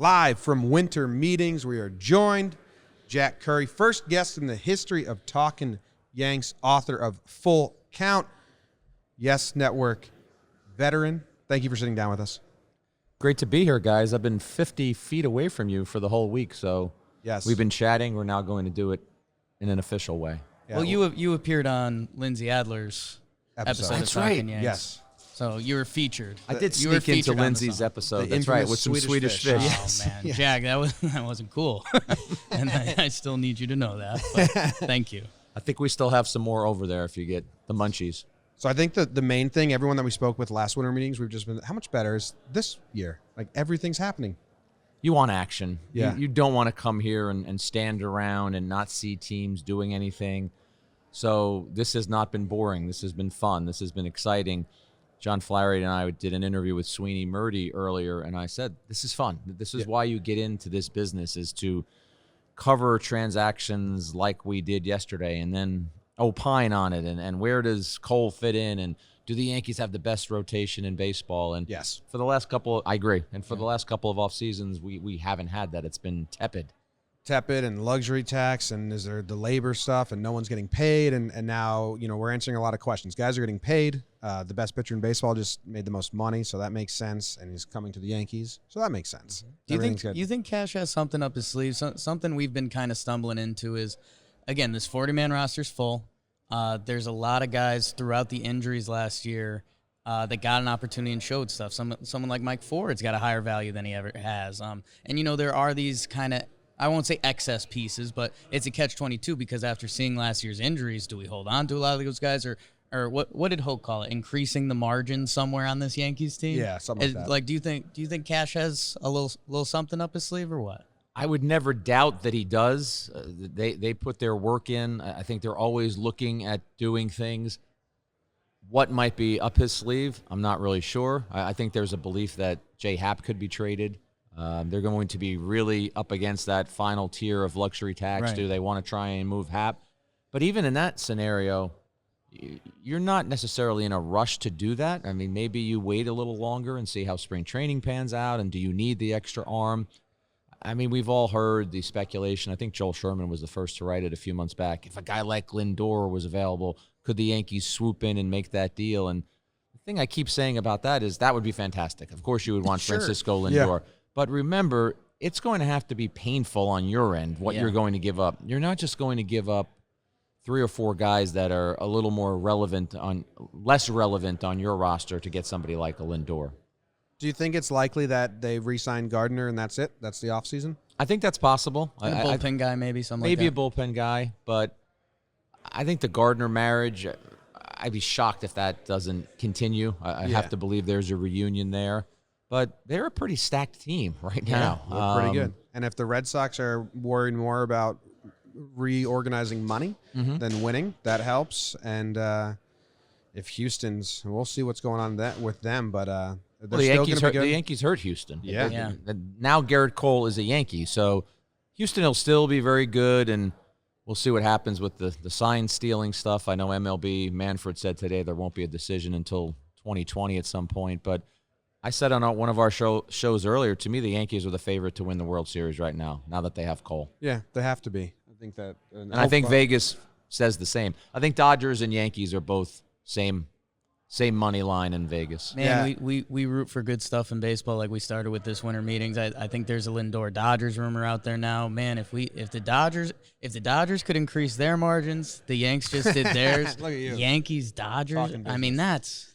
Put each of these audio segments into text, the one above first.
Live from winter meetings, we are joined Jack Curry, first guest in the history of Talkin, Yanks, author of Full Count, Yes Network veteran. Thank you for sitting down with us. Great to be here, guys. I've been 50 feet away from you for the whole week, so yes, we've been chatting. We're now going to do it in an official way. Yeah, well, you appeared on Lindsay Adler's episode That's of right. Talkin Yanks. Yes. So you were featured. I did sneak into Lindsay's episode. That's right, with some Swedish fish. Oh, man. Yes. Jack, that wasn't cool. And I still need you to know that. But thank you. I think we still have some more over there if you get the munchies. So I think the main thing, everyone that we spoke with last winter meetings, we've just been, how much better is this year? Like, everything's happening. You want action. Yeah. You don't want to come here and stand around and not see teams doing anything. So this has not been boring. This has been fun. This has been exciting. John Flaherty and I did an interview with Sweeney Murdy earlier, and I said, this is fun. This is why you get into this business, is to cover transactions like we did yesterday and then opine on it. And where does Cole fit in? And do the Yankees have the best rotation in baseball? And yes, for the last couple, I agree. And for the last couple of off seasons, we haven't had that. It's been tepid. And luxury tax, and is there the labor stuff, and no one's getting paid, and now, you know, we're answering a lot of questions. Guys are getting paid. The best pitcher in baseball just made the most money, so that makes sense, and he's coming to the Yankees, so that makes sense. Do you think Cash has something up his sleeve? Something we've been kind of stumbling into is, again, this 40-man roster's full. There's a lot of guys throughout the injuries last year that got an opportunity and showed stuff. Someone like Mike Ford's got a higher value than he ever has. And, you know, there are these kind of, I won't say excess pieces, but it's a catch-22 because after seeing last year's injuries, do we hold on to a lot of those guys, or what did Hoke call it? Increasing the margin somewhere on this Yankees team? Yeah, something like that. Like, do you think Cash has a little something up his sleeve or what? I would never doubt that he does. They put their work in. I think they're always looking at doing things. What might be up his sleeve, I'm not really sure. I think there's a belief that J. Happ could be traded. They're going to be really up against that final tier of luxury tax. Right. Do they want to try and move Happ? But even in that scenario, you're not necessarily in a rush to do that. I mean, maybe you wait a little longer and see how spring training pans out, and do you need the extra arm? I mean, we've all heard the speculation. I think Joel Sherman was the first to write it a few months back. If a guy like Lindor was available, could the Yankees swoop in and make that deal? And the thing I keep saying about that is that would be fantastic. Of course, you would want Francisco Lindor. Yeah. But remember, it's going to have to be painful on your end, what you're going to give up. You're not just going to give up 3 or 4 guys that are a little more less relevant on your roster to get somebody like a Lindor. Do you think it's likely that they re-sign Gardner and that's it? That's the offseason? I think that's possible. A bullpen guy, maybe something maybe like that. A bullpen guy, but I think the Gardner marriage, I'd be shocked if that doesn't continue. I have to believe there's a reunion there. But they're a pretty stacked team right now. They're pretty good. And if the Red Sox are worried more about reorganizing money than winning, that helps. And if Houston's, we'll see what's going on with them. But the Yankees hurt Houston. Yeah. Now Gerrit Cole is a Yankee, so Houston will still be very good, and we'll see what happens with the sign stealing stuff. I know MLB Manfred said today there won't be a decision until 2020 at some point, but I said on one of our shows earlier, to me, the Yankees are the favorite to win the World Series right now that they have Cole. Yeah, they have to be. I think that. And I think Vegas says the same. I think Dodgers and Yankees are both same money line in Vegas. Man, we root for good stuff in baseball like we started with this winter meetings. I think there's a Lindor Dodgers rumor out there now. Man, if the Dodgers could increase their margins, the Yanks just did theirs. Look at you. Yankees, Dodgers. I mean, that's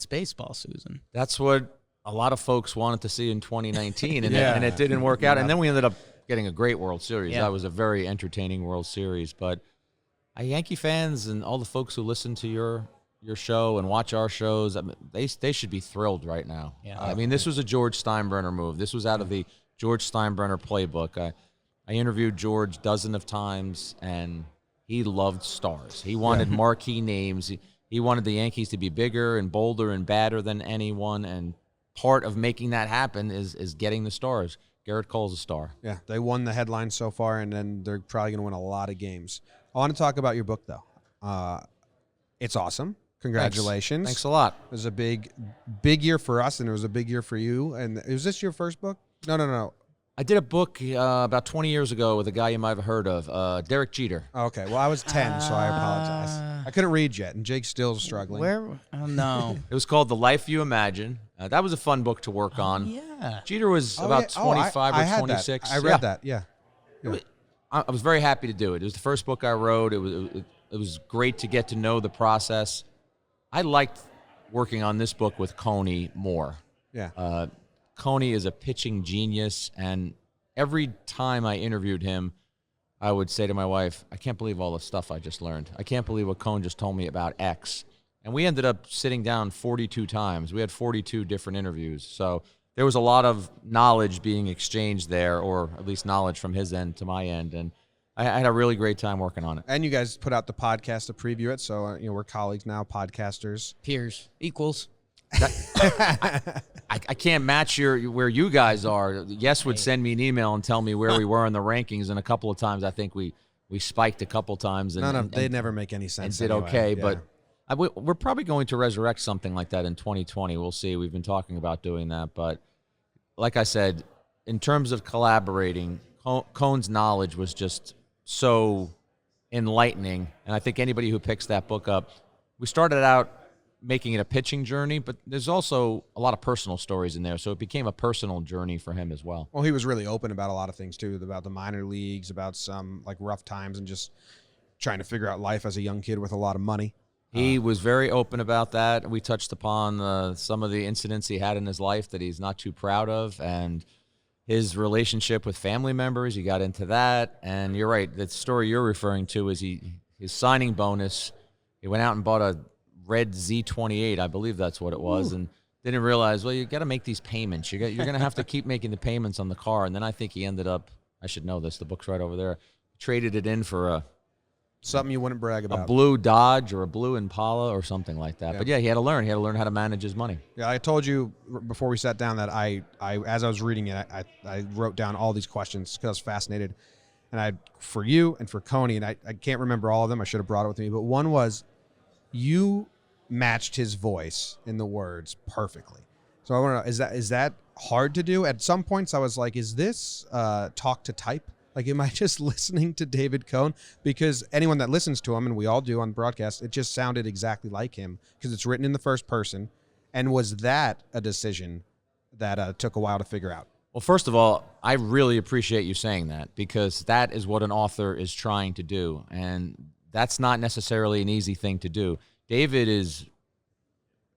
baseball, Susan. That's what a lot of folks wanted to see in 2019, and it didn't work out. And then we ended up getting a great World Series. That was a very entertaining World Series. But Yankee fans and all the folks who listen to your show and watch our shows, I mean, they should be thrilled right now. Yeah. I mean, this was a George Steinbrenner move. This was out of the George Steinbrenner playbook. I interviewed George dozens of times, and he loved stars. He wanted marquee names. He wanted the Yankees to be bigger and bolder and badder than anyone, and part of making that happen is getting the stars. Gerrit Cole's a star. Yeah, they won the headlines so far, and then they're probably going to win a lot of games. I want to talk about your book, though. It's awesome. Congratulations. Thanks a lot. It was a big year for us, and it was a big year for you. And was this your first book? No. I did a book about 20 years ago with a guy you might have heard of, Derek Jeter. Okay, well, I was 10, so I apologize. I couldn't read yet, and Jake's still struggling. Where? Oh, no. It was called The Life You Imagine. That was a fun book to work on. Yeah. Jeter was about 25 I or had 26. That. I read that, yeah. I was very happy to do it. It was the first book I wrote. It was great to get to know the process. I liked working on this book with Cone more. Yeah. Cone is a pitching genius, and every time I interviewed him, I would say to my wife, I can't believe all the stuff I just learned. I can't believe what Cone just told me about X. And we ended up sitting down 42 times. We had 42 different interviews. So there was a lot of knowledge being exchanged there, or at least knowledge from his end to my end. And I had a really great time working on it. And you guys put out the podcast to preview it, so we're colleagues now, podcasters. Peers. Equals. I can't match where you guys are. Yes would send me an email and tell me where we were in the rankings, and a couple of times I think we spiked a couple times. And, they never make any sense. And did anyway. okay, Yeah. but we're probably going to resurrect something like that in 2020. We'll see. We've been talking about doing that, but like I said, in terms of collaborating, Cone's knowledge was just so enlightening, and I think anybody who picks that book up, we started out making it a pitching journey, but there's also a lot of personal stories in there, so it became a personal journey for him as well. Well, he was really open about a lot of things too, about the minor leagues, about some like rough times, and just trying to figure out life as a young kid with a lot of money. He was very open about that. We touched upon some of the incidents he had in his life that he's not too proud of, and his relationship with family members. He got into that, and you're right. The story you're referring to is his signing bonus. He went out and bought a red Z28, I believe that's what it was, and didn't realize, well, you got to make these payments. You're going to have to keep making the payments on the car. And then I think he ended up, I should know this, the book's right over there, traded it in for Something you wouldn't brag about. a blue Dodge or a blue Impala or something like that. Yeah. But yeah, he had to learn. He had to learn how to manage his money. Yeah, I told you before we sat down that I as I was reading it, I wrote down all these questions because I was fascinated. And for you and for Cone, and I can't remember all of them. I should have brought it with me. But one was, you matched his voice in the words perfectly. So I want to know, is that hard to do? At some points I was like, is this talk to type? Like, am I just listening to David Cone? Because anyone that listens to him, and we all do on broadcast, it just sounded exactly like him because it's written in the first person. And was that a decision that took a while to figure out? Well, first of all, I really appreciate you saying that, because that is what an author is trying to do. And that's not necessarily an easy thing to do. David is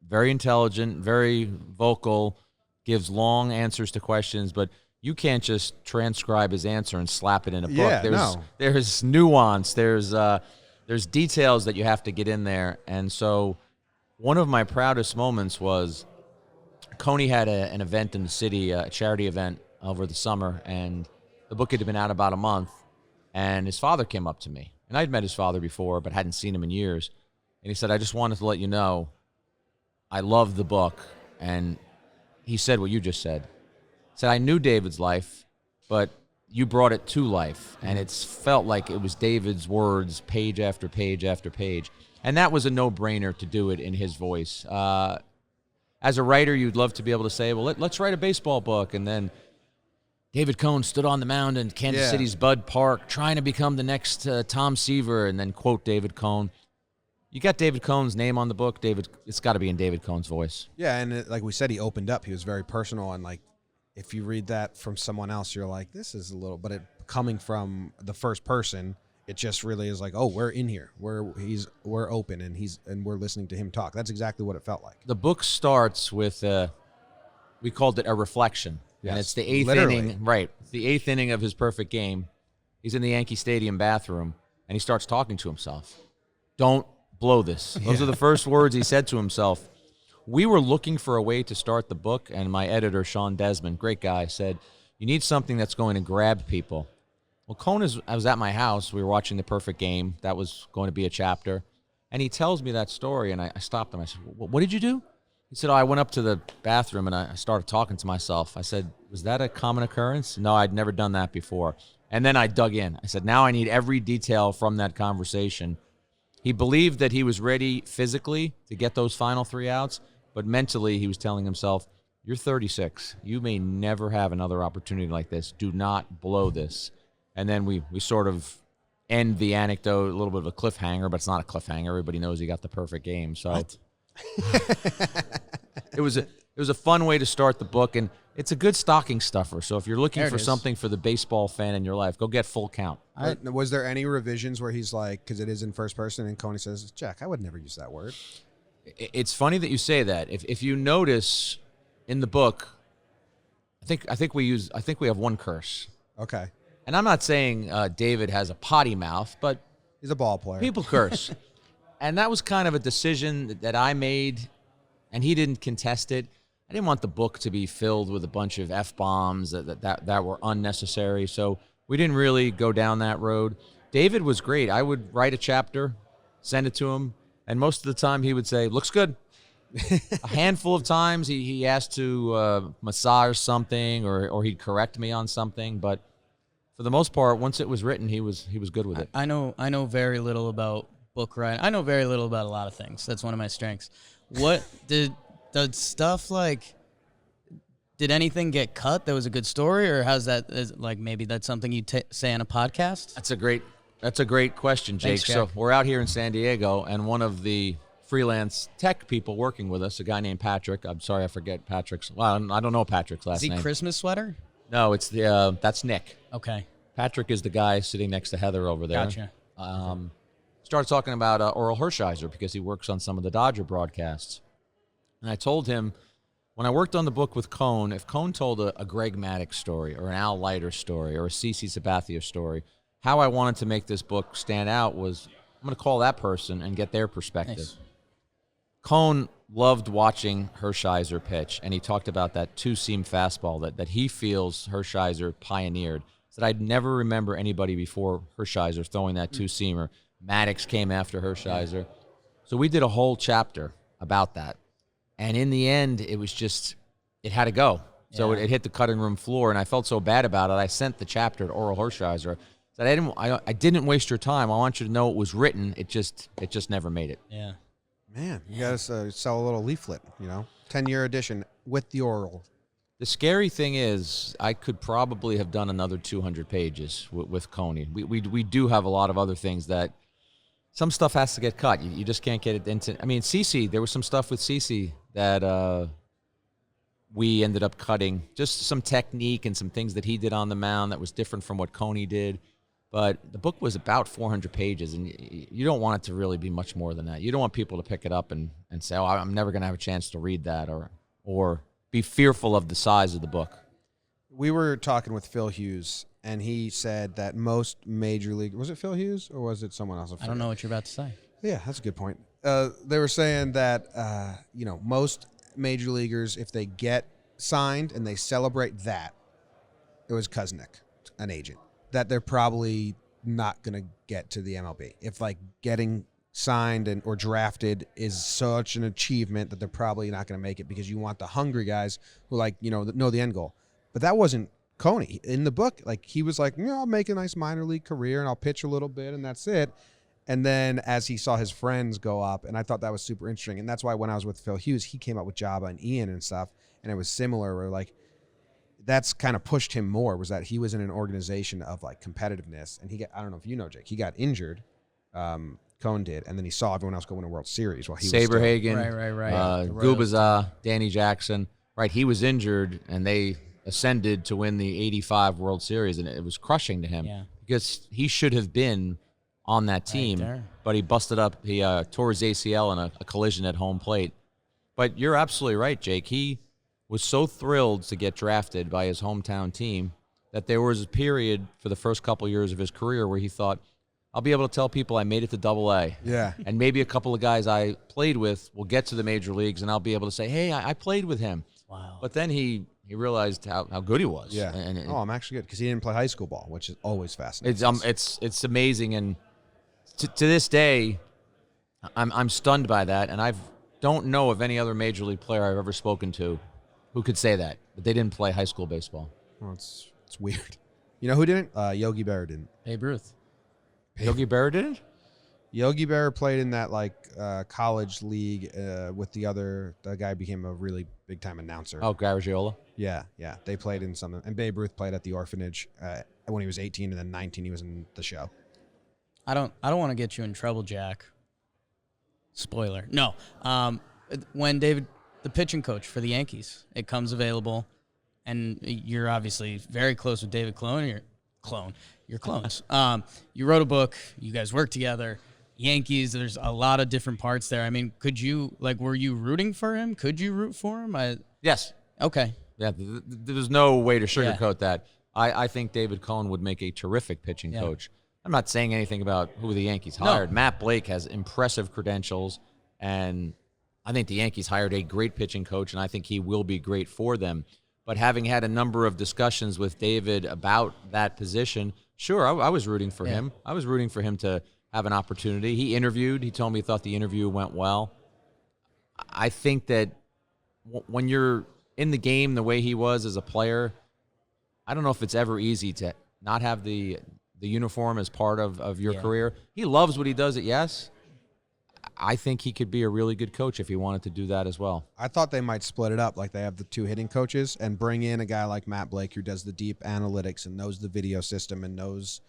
very intelligent, very vocal, gives long answers to questions, but you can't just transcribe his answer and slap it in a book. Yeah, There's nuance. There's details that you have to get in there. And so one of my proudest moments was Cone had an event in the city, a charity event over the summer, and the book had been out about a month, and his father came up to me. And I'd met his father before, but hadn't seen him in years. And he said, I just wanted to let you know I love the book. And he said what you just said. He said, I knew David's life, but you brought it to life. And it's felt like it was David's words, page after page after page. And that was a no-brainer to do it in his voice. As a writer, you'd love to be able to say, well, let's write a baseball book. And then David Cone stood on the mound in Kansas City's Bud Park trying to become the next Tom Seaver, and then quote David Cone. You got David Cone's name on the book. It's got to be in David Cone's voice. Yeah, and like we said, he opened up. He was very personal, and like if you read that from someone else, you're like, this is a little. But it coming from the first person, it just really is like, oh, we're in here. We're open, and we're listening to him talk. That's exactly what it felt like. The book starts with we called it a reflection, and it's the eighth inning. Right, it's the eighth inning of his perfect game. He's in the Yankee Stadium bathroom, and he starts talking to himself. Don't blow this. Those are the first words he said to himself. We were looking for a way to start the book, and my editor, Sean Desmond, great guy, said, you need something that's going to grab people. Well, I was at my house. We were watching The Perfect Game. That was going to be a chapter. And he tells me that story, and I stopped him. I said, what did you do? He said, I went up to the bathroom, and I started talking to myself. I said, was that a common occurrence? No, I'd never done that before. And then I dug in. I said, now I need every detail from that conversation. He believed that he was ready physically to get those final 3 outs, but mentally he was telling himself, you're 36. You may never have another opportunity like this. Do not blow this. And then we sort of end the anecdote, a little bit of a cliffhanger, but it's not a cliffhanger. Everybody knows he got the perfect game. So it was a fun way to start the book, and it's a good stocking stuffer. So if you're looking for something for the baseball fan in your life, go get Full Count. Was there any revisions where he's like, because it is in first person, and Coney says, Jack, I would never use that word. It's funny that you say that. If you notice in the book, I think we have one curse. Okay. And I'm not saying David has a potty mouth, but He's a ball player. people curse. And that was kind of a decision that I made, and he didn't contest it. I didn't want the book to be filled with a bunch of F-bombs that were unnecessary, so we didn't really go down that road. David was great. I would write a chapter, send it to him, and most of the time he would say, looks good. A handful of times he asked to massage something or he'd correct me on something, but for the most part, once it was written, he was good with it. I know very little about book writing. I know very little about a lot of things. That's one of my strengths. What did stuff like? Did anything get cut that was a good story, or maybe that's something you say on a podcast? That's a great question, Jake. Thanks, Jack. So we're out here in San Diego, and one of the freelance tech people working with us, a guy named Patrick. I'm sorry, I forget Patrick's. Well, I don't know Patrick's last Is he name. Christmas sweater? No, it's that's Nick. Okay. Patrick is the guy sitting next to Heather over there. Gotcha. Started talking about Oral Hershiser because he works on some of the Dodger broadcasts. And I told him, when I worked on the book with Cone, if Cone told a Greg Maddux story or an Al Leiter story or a CeCe Sabathia story, how I wanted to make this book stand out was I'm going to call that person and get their perspective. Nice. Cone loved watching Hershiser pitch, and he talked about that two-seam fastball that he feels Hershiser pioneered. Said, I'd never remember anybody before Hershiser throwing that two-seamer. Maddux came after Hershiser. So we did a whole chapter about that. And in the end, it was just, it had to go. So it hit the cutting room floor, and I felt so bad about it. I sent the chapter to Oral Hershiser. Said, I didn't waste your time. I want you to know it was written. It just never made it. Yeah. Man, you got to sell a little leaflet, 10-year edition with the Oral. The scary thing is I could probably have done another 200 pages with Coney. We do have a lot of other things that some stuff has to get cut. You just can't get it into. I mean, CeCe, there was some stuff with CeCe that we ended up cutting. Just some technique and some things that he did on the mound that was different from what Coney did. But the book was about 400 pages, and you don't want it to really be much more than that. You don't want people to pick it up and say, oh, I'm never going to have a chance to read that or be fearful of the size of the book. We were talking with Phil Hughes, and he said that most major league, was it Phil Hughes or was it someone else? I don't know what you're about to say. Yeah, that's a good point. They were saying that, most major leaguers, if they get signed and they celebrate that, it was Kuznick, an agent, that they're probably not going to get to the MLB. If getting signed or drafted is such an achievement that they're probably not going to make it, because you want the hungry guys who know the end goal. But that wasn't Coney. In the book, he was like, I'll make a nice minor league career and I'll pitch a little bit and that's it. And then as he saw his friends go up, and I thought that was super interesting. And that's why when I was with Phil Hughes, he came up with Jabba and Ian and stuff. And it was similar where that's kind of pushed him more, was that he was in an organization of competitiveness. And I don't know if you know, Jake, he got injured. Cone did, and then he saw everyone else go win a World Series while he Saberhagen, was right. Gubaza, Danny Jackson. Right, he was injured, and they ascended to win the 85 World Series, and it was crushing to him because he should have been on that team, but he busted up. He tore his ACL in a collision at home plate. But you're absolutely right, Jake. He was so thrilled to get drafted by his hometown team that there was a period for the first couple years of his career where he thought, I'll be able to tell people I made it to Double-A. Yeah. And maybe a couple of guys I played with will get to the major leagues, and I'll be able to say, hey, I played with him. Wow. But then he realized how good he was. Yeah. I'm actually good, because he didn't play high school ball, which is always fascinating. It's amazing, and to this day, I'm stunned by that, and I don't know of any other major league player I've ever spoken to who could say that they didn't play high school baseball. Well, it's weird. You know who didn't? Yogi Berra didn't. Babe Ruth. Yogi Berra didn't? Yogi Berra played in that college league with the guy became a really big time announcer. Oh, Garagiola. Yeah. They played in some, and Babe Ruth played at the orphanage when he was 18, and then 19 he was in the show. I don't want to get you in trouble, Jack. Spoiler. No. When the pitching coach for the Yankees, it comes available, and you're obviously very close with David Cone. You're clones. You wrote a book. You guys work together. Yankees, there's a lot of different parts there. I mean, were you rooting for him? Could you root for him? Yes. Okay. Yeah, there's no way to sugarcoat that. I think David Cone would make a terrific pitching coach. I'm not saying anything about who the Yankees hired. No. Matt Blake has impressive credentials, and I think the Yankees hired a great pitching coach, and I think he will be great for them. But having had a number of discussions with David about that position, sure, I was rooting for him. I was rooting for him to have an opportunity. He interviewed. He told me he thought the interview went well. I think that when you're in the game the way he was as a player, I don't know if it's ever easy to not have the uniform as part of your career. He loves what he does at Yes. I think he could be a really good coach if he wanted to do that as well. I thought they might split it up like they have the two hitting coaches and bring in a guy like Matt Blake who does the deep analytics and knows the video system and knows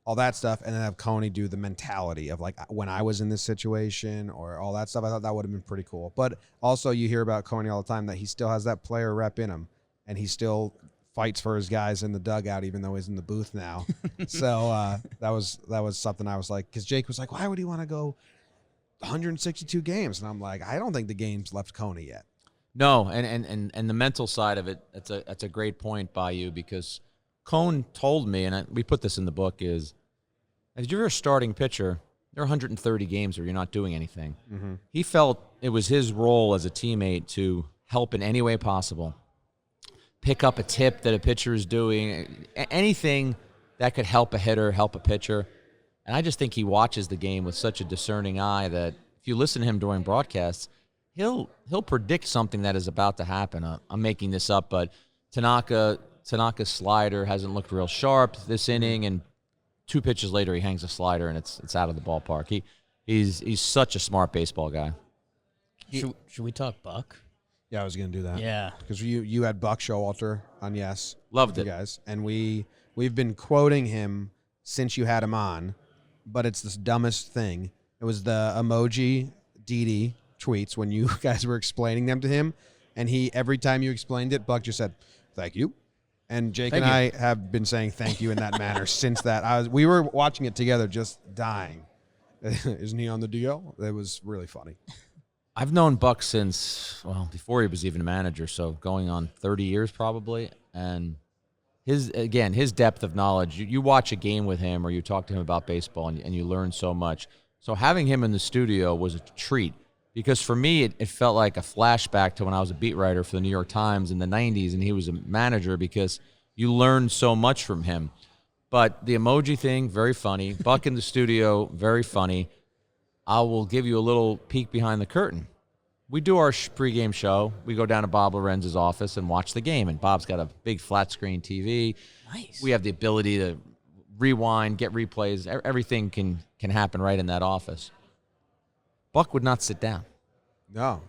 all that stuff, and then have Coney do the mentality of like when I was in this situation or all that stuff. I thought that would have been pretty cool. But also you hear about Coney all the time that he still has that player rep in him, and he still fights for his guys in the dugout even though he's in the booth now. So that was something I was like, because Jake was like, why would he want to go 162 games? And I'm like, I don't think the game's left Coney yet. No, and the mental side of it, that's a great point by you, because Cone told me, and we put this in the book, is if you're a starting pitcher, there are 130 games where you're not doing anything. Mm-hmm. He felt it was his role as a teammate to help in any way possible. Pick up a tip that a pitcher is doing, anything that could help a hitter, help a pitcher. And I just think he watches the game with such a discerning eye that if you listen to him during broadcasts, he'll predict something that is about to happen. I'm making this up, but Tanaka's slider hasn't looked real sharp this inning, and 2 pitches later he hangs a slider and it's out of the ballpark. He's such a smart baseball guy. Should we talk Buck? Yeah, I was going to do that. Yeah. Because you had Buck Showalter on Yes. Loved it. You guys. And we've been quoting him since you had him on, but it's this dumbest thing. It was the emoji Didi tweets when you guys were explaining them to him, and every time you explained it, Buck just said, "Thank you." And Jake and I have been saying thank you in that manner since that. We were watching it together just dying. Isn't he on the DL? It was really funny. I've known Buck since, before he was even a manager, so going on 30 years probably. And his depth of knowledge, you watch a game with him or you talk to him about baseball and you learn so much. So having him in the studio was a treat, because for me it felt like a flashback to when I was a beat writer for the New York Times in the 90s and he was a manager, because you learned so much from him. But the emoji thing, very funny. Buck in the studio, very funny. I will give you a little peek behind the curtain. We do our pregame show. We go down to Bob Lorenz's office and watch the game. And Bob's got a big flat screen TV. Nice. We have the ability to rewind, get replays. Everything can happen right in that office. Buck would not sit down. No.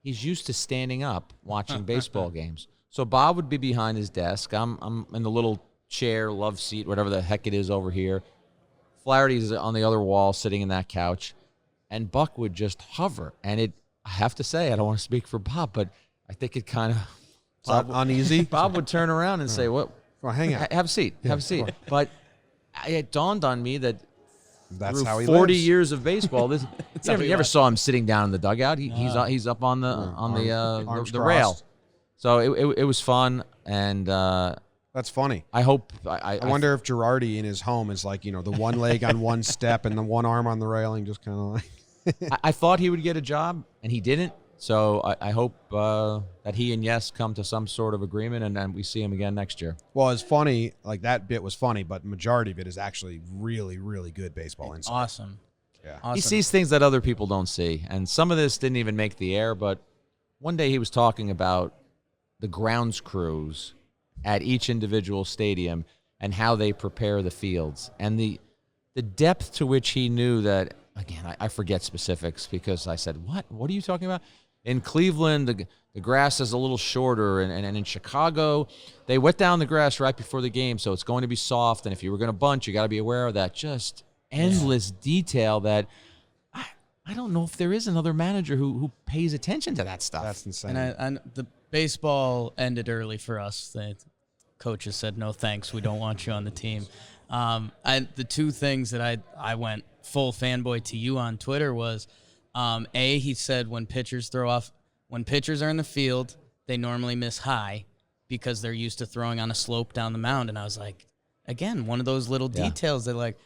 He's used to standing up watching baseball games. So Bob would be behind his desk. I'm in the little chair, love seat, whatever the heck it is over here. Flaherty's on the other wall sitting in that couch, and Buck would just hover. And I have to say, I don't want to speak for Bob, but I think it kind of uneasy. Bob would turn around and say, "What? Well, hang out. Have a seat. Have a seat." But it dawned on me that that's through how he 40 lives. years of baseball, you never saw him sitting down in the dugout. He's up on the rail. So it was fun, and that's funny. I hope. I wonder if Girardi in his home is like, the one leg on one step and the one arm on the railing, just kind of like. I thought he would get a job, and he didn't. So I hope that he and Yes come to some sort of agreement, and then we see him again next year. Well, it's funny. Like, that bit was funny, but majority of it is actually really, really good baseball insight. Awesome. Yeah. Awesome. He sees things that other people don't see, and some of this didn't even make the air. But one day he was talking about the grounds crews at each individual stadium and how they prepare the fields, and the the depth to which he knew that, again, I forget specifics because I said, what are you talking about? In Cleveland, the grass is a little shorter, and in Chicago, they wet down the grass right before the game, so it's going to be soft, and if you were going to bunt, you got to be aware of that. Just endless detail that I don't know if there is another manager who pays attention to that stuff. That's insane. And the baseball ended early for us. The coaches said, no thanks, we don't want you on the team. The two things that I went full fanboy to you on Twitter was, he said when pitchers are in the field, they normally miss high because they're used to throwing on a slope down the mound. And I was like, again, one of those little details that, like,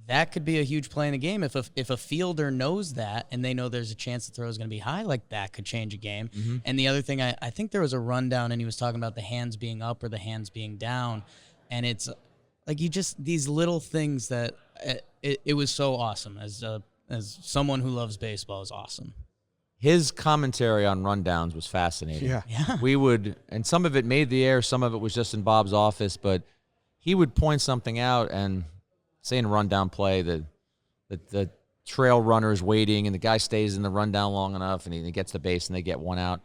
that could be a huge play in the game. If a fielder knows that and they know there's a chance the throw is going to be high, like, that could change a game. Mm-hmm. And the other thing, I think there was a rundown and he was talking about the hands being up or the hands being down. And it's like, these little things that it was so awesome. As someone who loves baseball, is awesome. His commentary on rundowns was fascinating. Yeah. We would, and some of it made the air, some of it was just in Bob's office, but he would point something out and say in a rundown play that the trail runner is waiting and the guy stays in the rundown long enough and he gets the base and they get one out.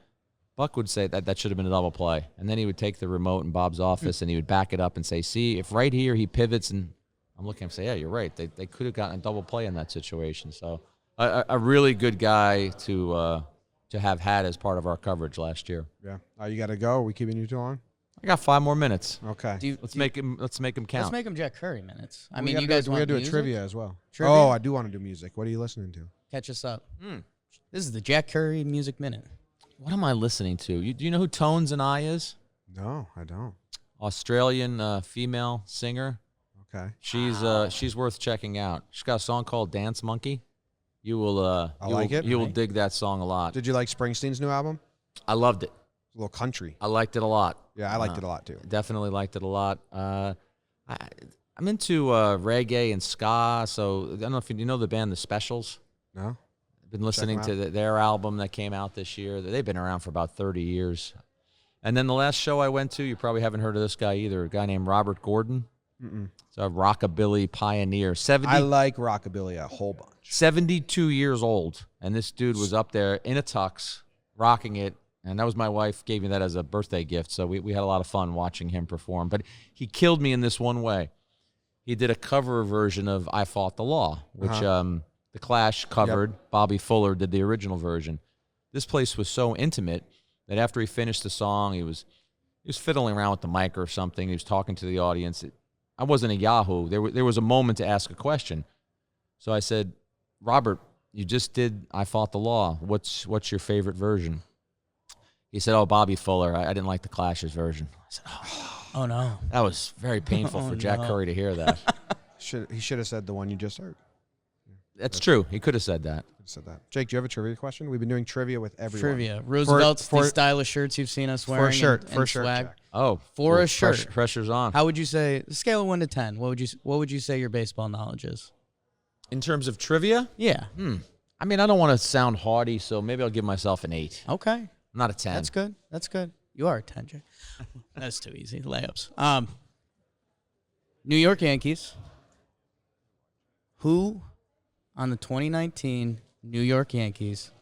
Buck would say that should have been a double play. And then he would take the remote in Bob's office and he would back it up and say, see, if right here he pivots, and I'm looking and say, yeah, you're right. They could have gotten a double play in that situation. So a really good guy to have had as part of our coverage last year. Yeah. You got to go. Are we keeping you too long? I got 5 more minutes. Okay. Let's make him count. Let's make them Jack Curry minutes. I We mean, gotta you guys we want got to do a music? trivia as well. Trivia? Oh, I do want to do music. What are you listening to? Catch us up. This is the Jack Curry Music Minute. What am I listening to? Do you know who Tones and I is? No, I don't. Australian female singer. Okay. She's worth checking out. She's got a song called Dance Monkey. You will You will dig that song a lot. Did you like Springsteen's new album? I loved it. A little country. I liked it a lot. Yeah, I liked it a lot too. Definitely liked it a lot. I'm into reggae and ska, so I don't know if you know the band The Specials. No. I've been listening to their album that came out this year. They've been around for about 30 years. And then the last show I went to, you probably haven't heard of this guy either, a guy named Robert Gordon. It's a rockabilly pioneer. I like rockabilly a whole bunch. 72 years old, and this dude was up there in a tux, rocking it. And that was my wife gave me that as a birthday gift, so we had a lot of fun watching him perform. But he killed me in this one way. He did a cover version of I Fought the Law, which The Clash covered. Yep. Bobby Fuller did the original version. This place was so intimate that after he finished the song, he was fiddling around with the mic or something. He was talking to the audience. I wasn't a Yahoo. There was a moment to ask a question. So I said, Robert, you just did I Fought the Law. What's your favorite version? He said, oh, Bobby Fuller. I didn't like the Clash's version. I said, oh no. That was very painful for Jack Curry to hear that. He should have said the one you just heard. That's true. He could have said that. Jake, do you have a trivia question? We've been doing trivia with everyone. Trivia. Roosevelt's the style of shirts you've seen us wearing. For a shirt. And for a shirt. swag. Jack. Oh, for a shirt. Pressure's on. How would you say, scale of 1 to 10, what would you say your baseball knowledge is? In terms of trivia? Yeah. I mean, I don't want to sound haughty, so maybe I'll give myself an 8. Okay. I'm not a 10. That's good. You are a 10, Jay. That's too easy. Layups. New York Yankees. Who on the 2019 New York Yankees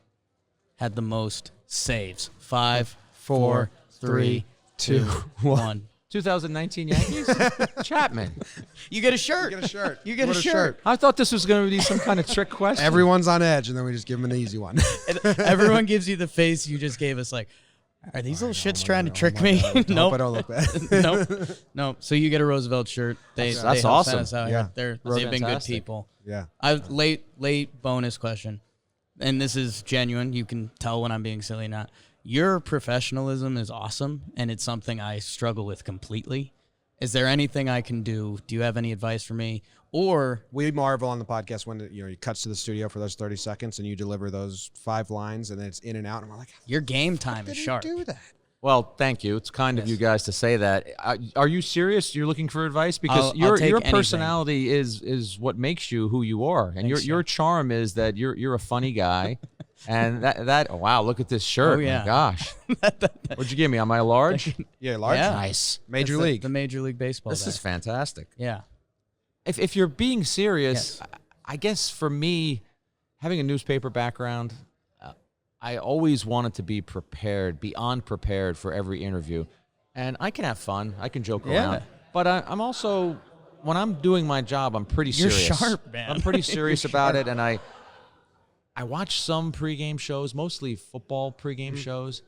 had the most saves? 5, 4, 3, 2, 1. 2019 Yankees? Chapman. You get a shirt. You get a shirt. I thought this was going to be some kind of trick question. Everyone's on edge, and then we just give them an easy one. Everyone gives you the face you just gave us, like, are these little shits trying to trick me? Nope. I don't look bad. Nope. So you get a Roosevelt shirt. That's awesome. Send us out here. They've been good people. Yeah. Late bonus question, and this is genuine. You can tell when I'm being silly or not. Your professionalism is awesome, and it's something I struggle with completely. Is there anything I can do? Do you have any advice for me? Or we marvel on the podcast when he cuts to the studio for those 30 seconds, and you deliver those 5 lines, and then it's in and out, and we're like, your game time is sharp. Do that. Well, thank you. It's kind of you guys to say that. Are you serious? You're looking for advice because your personality is what makes you who you are, and your charm is that you're a funny guy. And wow, look at this shirt. Oh, yeah. My gosh. What'd you give me? Am I large? Yeah, large. Yeah. Nice. Major League. The Major League Baseball. This is fantastic. Yeah. if you're being serious, Yes. I guess for me, having a newspaper background, I always wanted to be prepared, beyond prepared for every interview. And I can have fun. I can joke Yeah. around. But I'm also, when I'm doing my job, I'm pretty You're serious. sharp, man. I'm pretty serious You're about sharp. it. And I watch some pregame shows, mostly football pregame shows,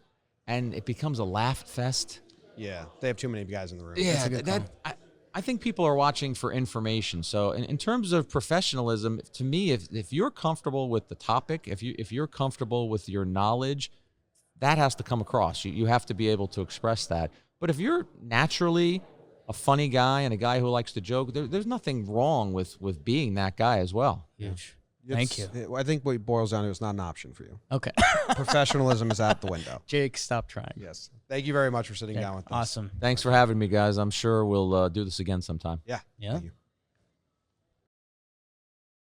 and it becomes a laugh fest. Yeah, they have too many guys in the room. Yeah, a good call. I think people are watching for information. So in terms of professionalism, to me, if you're comfortable with the topic, if you're comfortable with your knowledge, that has to come across. You have to be able to express that. But if you're naturally a funny guy and a guy who likes to joke, there's nothing wrong with being that guy as well. Huge. Thank you. I think what it boils down to is not an option for you. Okay. Professionalism is out the window. Jake, stop trying. Yes. Thank you very much for sitting down with us. Awesome. Thanks for having me, guys. I'm sure we'll do this again sometime. Yeah. Yeah. Thank you.